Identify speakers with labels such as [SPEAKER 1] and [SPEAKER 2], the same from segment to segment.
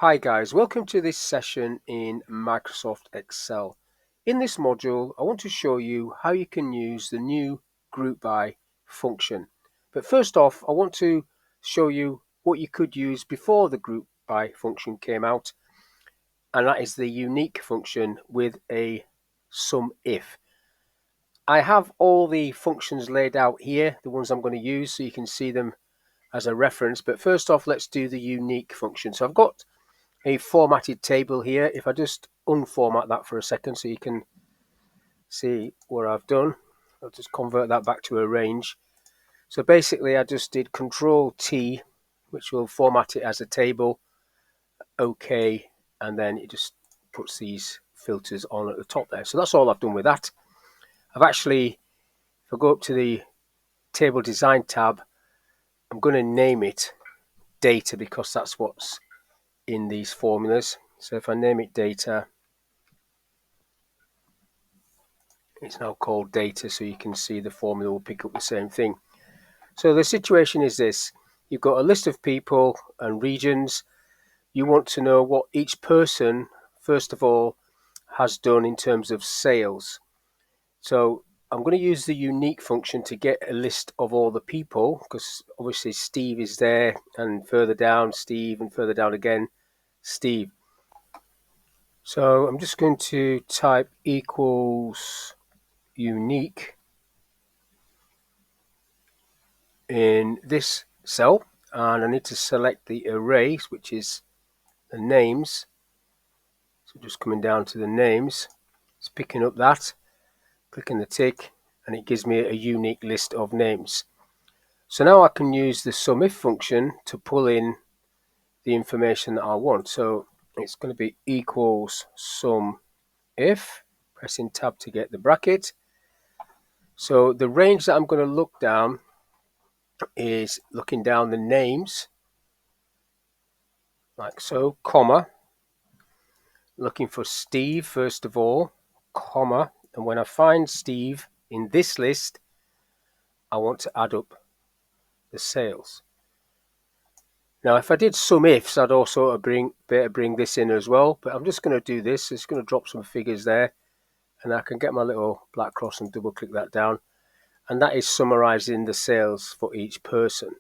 [SPEAKER 1] Hi guys, welcome to this session in Microsoft Excel. In this module, I want to show you how you can use the new group by function. But first off, I want to show you what you could use before the group by function came out, and that is the unique function with a sum if. I have all the functions laid out here, the ones I'm going to use, so you can see them as a reference. But first off, let's do the unique function. So I've got a formatted table here. If I just unformat that for a second so you can see what I've done, I'll just convert that back to a range. So basically I just did Control T, which will format it as a table, OK, and then it just puts these filters on at the top there. So that's all I've done with that. I've actually, if I go up to the table design tab, I'm going to name it data because that's what's in these formulas. So if I name it data, it's now called data, so you can see the formula will pick up the same thing. So the situation is this: you've got a list of people and regions. You want to know what each person, first of all, has done in terms of sales. So I'm going to use the unique function to get a list of all the people, because obviously Steve is there, and further down Steve, and further down again Steve. So I'm just going to type equals unique in this cell, and I need to select the arrays, which is the names. So just coming down to the names, it's picking up that, clicking the tick, and it gives me a unique list of names. So now I can use the sum if function to pull in the information that I want. So it's going to be equals sum if, pressing tab to get the bracket. So the range that I'm going to look down is looking down the names, like so, comma, looking for Steve first of all, comma, and when I find Steve in this list, I want to add up the sales. Now if I did sum ifs, I'd also bring this in as well, but I'm just going to do this. It's going to drop some figures there, and I can get my little black cross and double click that down, and that is summarizing the sales for each person.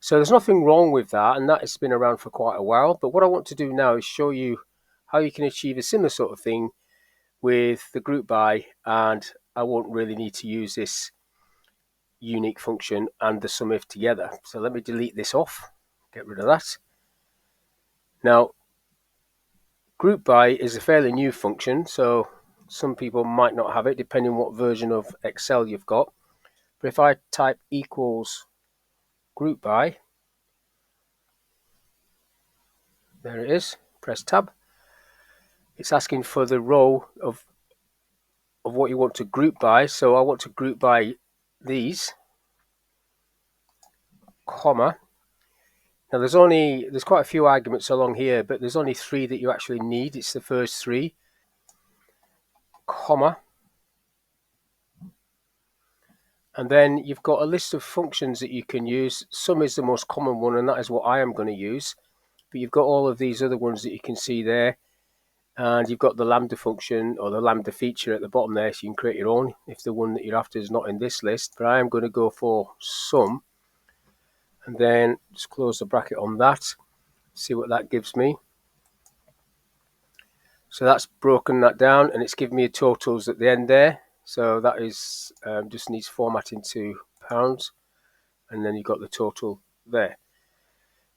[SPEAKER 1] So there's nothing wrong with that, and that has been around for quite a while. But what I want to do now is show you how you can achieve a similar sort of thing with the group by, and I won't really need to use this unique function and the sum if together. So let me delete this off, get rid of that. Now, group by is a fairly new function, so some people might not have it depending on what version of Excel you've got. But if I type equals group by, there it is, press tab. It's asking for the row of what you want to group by. So I want to group by these, comma. Now there's quite a few arguments along here, but there's only three that you actually need. It's the first three, comma. And then you've got a list of functions that you can use. Sum is the most common one, and that is what I am going to use. But you've got all of these other ones that you can see there. And you've got the lambda function or the lambda feature at the bottom there, so you can create your own if the one that you're after is not in this list. But I am going to go for sum, and then just close the bracket on that, see what that gives me. So that's broken that down, and it's given me totals at the end there. So that is just needs formatting to pounds, and then you've got the total there.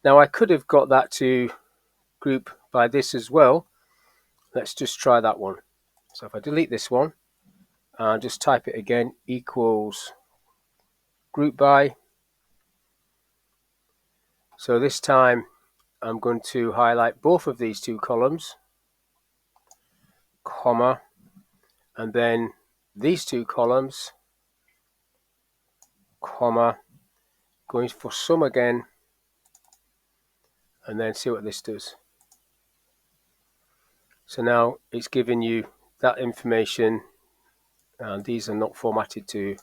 [SPEAKER 1] Now I could have got that to group by this as well. Let's just try that one. So if I delete this one and just type it again, equals group by. So this time I'm going to highlight both of these two columns, comma, and then these two columns, comma, going for sum again, and then see what this does. So now it's giving you that information, and these are not formatted to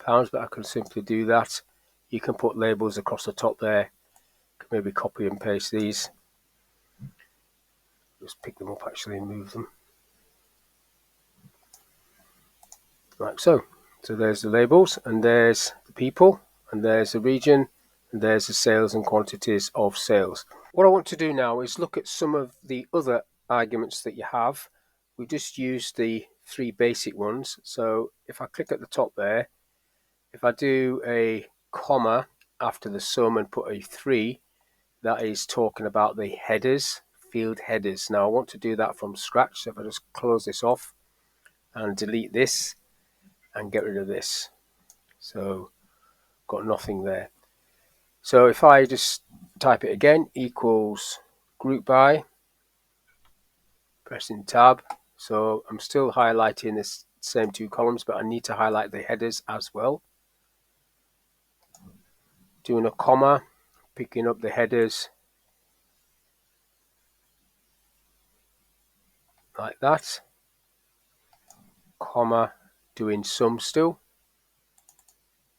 [SPEAKER 1] pounds, but I can simply do that. You can put labels across the top there, maybe copy and paste these. just pick them up actually and move them. Like so. So there's the labels, and there's the people, and there's the region, and there's the sales and quantities of sales. What I want to do now is look at some of the other arguments that you have. We just used the three basic ones. So if I click at the top there, if I do a comma after the sum and put a 3, that is talking about the headers, field headers. Now I want to do that from scratch. So if I just close this off and delete this and get rid of this. So got nothing there. So if I just type it again, equals group by, pressing tab. So I'm still highlighting this same two columns, but I need to highlight the headers as well. Doing a comma, picking up the headers like that. Comma, doing sum still.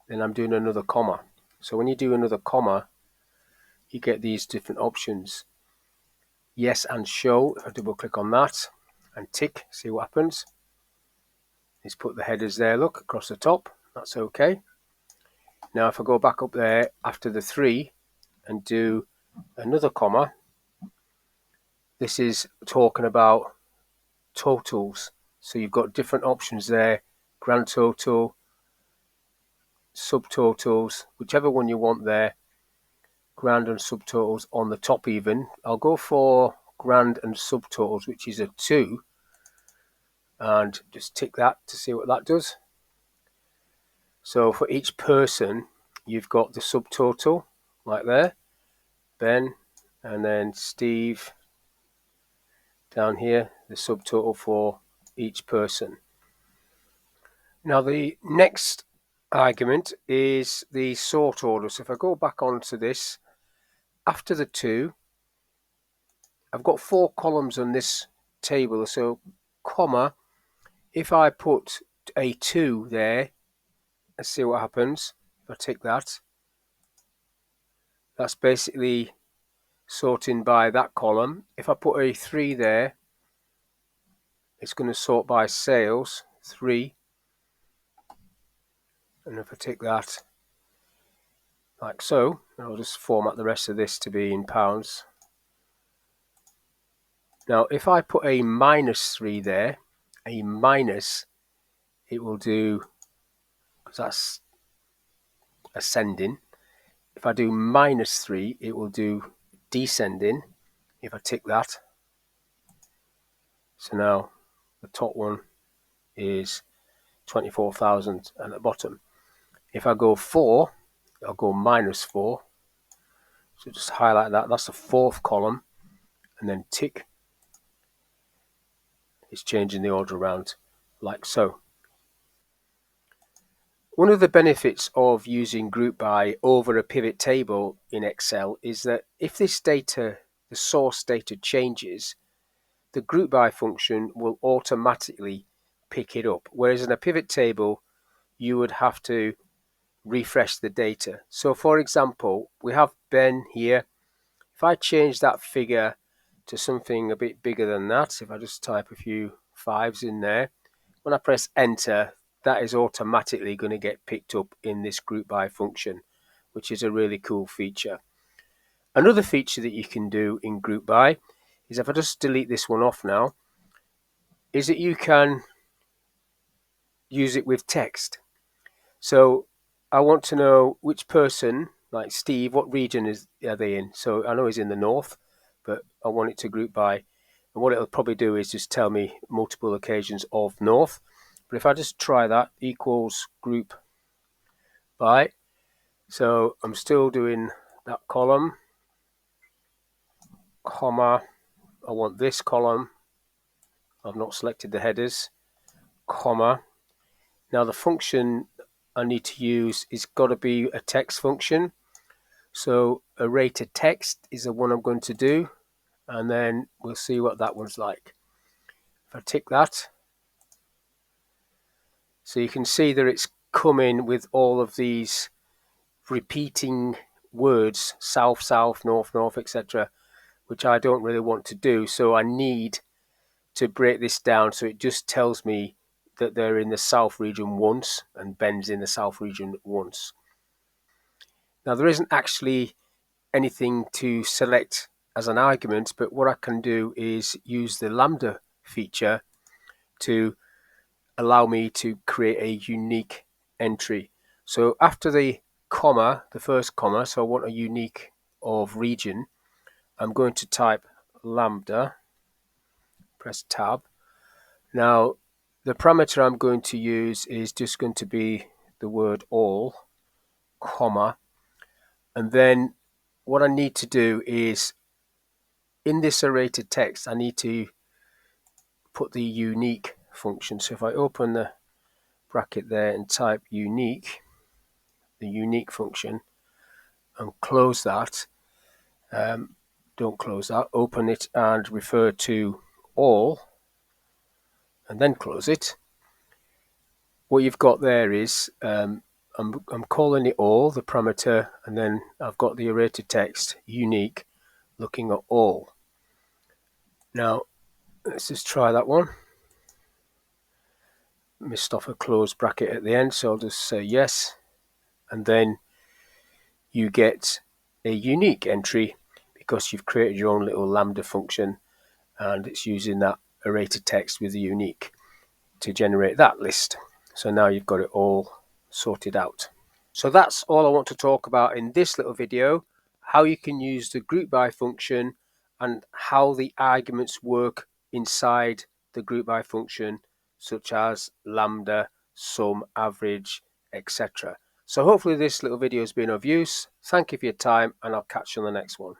[SPEAKER 1] Then I'm doing another comma. So when you do another comma, you get these different options. Yes and show. If I double click on that and tick, see what happens. Let's put the headers there, look, across the top. That's okay. Now if I go back up there after the 3 and do another comma, this is talking about totals. So you've got different options there, grand total, subtotals, whichever one you want there, grand and subtotals on the top even. I'll go for grand and subtotals, which is a 2, and just tick that to see what that does. So for each person, you've got the subtotal, like there, Ben, and then Steve down here, the subtotal for each person. Now the next argument is the sort order. So if I go back onto this, after the 2, I've got 4 columns on this table. So comma, if I put a 2 there, let's see what happens. If I tick that, that's basically sorting by that column. If I put a 3 there, it's going to sort by sales, 3. And if I tick that, like so, I'll just format the rest of this to be in pounds. Now, if I put a -3 there, a minus, it will do, because that's ascending. If I do -3, it will do descending. If I tick that, so now the top one is 24,000 at the bottom. If I go 4, I'll go -4. So just highlight that. That's the 4th column, and then tick. It's changing the order around like so. One of the benefits of using group by over a pivot table in Excel is that if this data, the source data changes, the group by function will automatically pick it up. Whereas in a pivot table, you would have to refresh the data. So for example, we have Ben here. If I change that figure to something a bit bigger than that, if I just type a few 5s in there, when I press enter, that is automatically going to get picked up in this group by function, which is a really cool feature. Another feature that you can do in group by is, if I just delete this one off now, is that you can use it with text. So I want to know which person, like Steve, what region are they in? So I know he's in the north, but I want it to group by. And what it'll probably do is just tell me multiple occasions of north. But if I just try that, equals group by. So I'm still doing that column, comma. I want this column. I've not selected the headers, comma. Now the function I need to use is got to be a text function. So array to text is the one I'm going to do, and then we'll see what that one's like. If I tick that, so you can see that it's coming with all of these repeating words, south, south, north, north, etc. which I don't really want to do. So I need to break this down so it just tells me that they're in the south region once and Ben's in the south region once. Now there isn't actually anything to select as an argument, but what I can do is use the lambda feature to allow me to create a unique entry. So after the comma, the first comma, so I want a unique of region, I'm going to type lambda, press tab. Now the parameter I'm going to use is just going to be the word all, comma, and then what I need to do is in this arrayed text I need to put the unique function. So if I open the bracket there and type unique, the unique function, and close that, don't close that, open it and refer to all, and then close it. What you've got there is I'm calling it all, the parameter, and then I've got the arrayed text unique looking at all. Now let's just try that one. Missed off a closed bracket at the end, so I'll just say yes, and then you get a unique entry because you've created your own little lambda function and it's using that arrayed text with the unique to generate that list. So now you've got it all sorted out. So that's all I want to talk about in this little video, how you can use the group by function and how the arguments work inside the group by function, such as lambda, sum, average, etc. So hopefully this little video has been of use. Thank you for your time and I'll catch you on the next one.